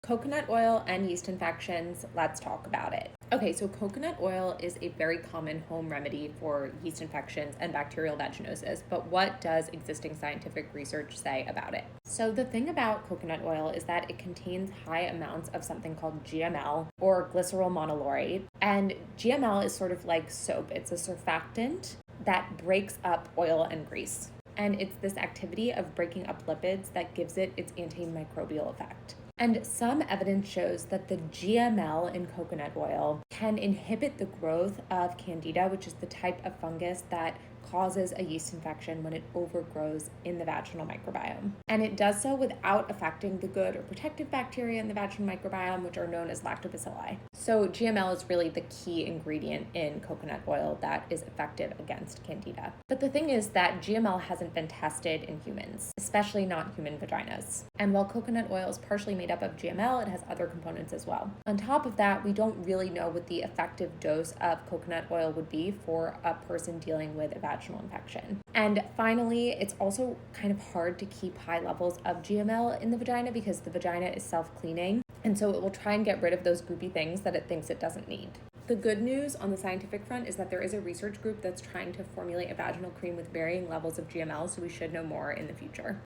Coconut oil and yeast infections, let's talk about it. Okay, so coconut oil is a very common home remedy for yeast infections and bacterial vaginosis, but what does existing scientific research say about it? So the thing about coconut oil is that it contains high amounts of something called GML, or glycerol monolaurate, and GML is sort of like soap. It's a surfactant that breaks up oil and grease. And it's this activity of breaking up lipids that gives it its antimicrobial effect. And some evidence shows that the GML in coconut oil can inhibit the growth of candida, which is the type of fungus that causes a yeast infection when it overgrows in the vaginal microbiome. And it does so without affecting the good or protective bacteria in the vaginal microbiome, which are known as lactobacilli. So GML is really the key ingredient in coconut oil that is effective against candida. But the thing is that GML hasn't been tested in humans, especially not human vaginas. And while coconut oil is partially made up of GML, it has other components as well. On top of that, we don't really know what the effective dose of coconut oil would be for a person dealing with a vaginal infection. And finally, it's also kind of hard to keep high levels of GML in the vagina because the vagina is self-cleaning, and so it will try and get rid of those goopy things that it thinks it doesn't need. The good news on the scientific front is that there is a research group that's trying to formulate a vaginal cream with varying levels of GML, so we should know more in the future.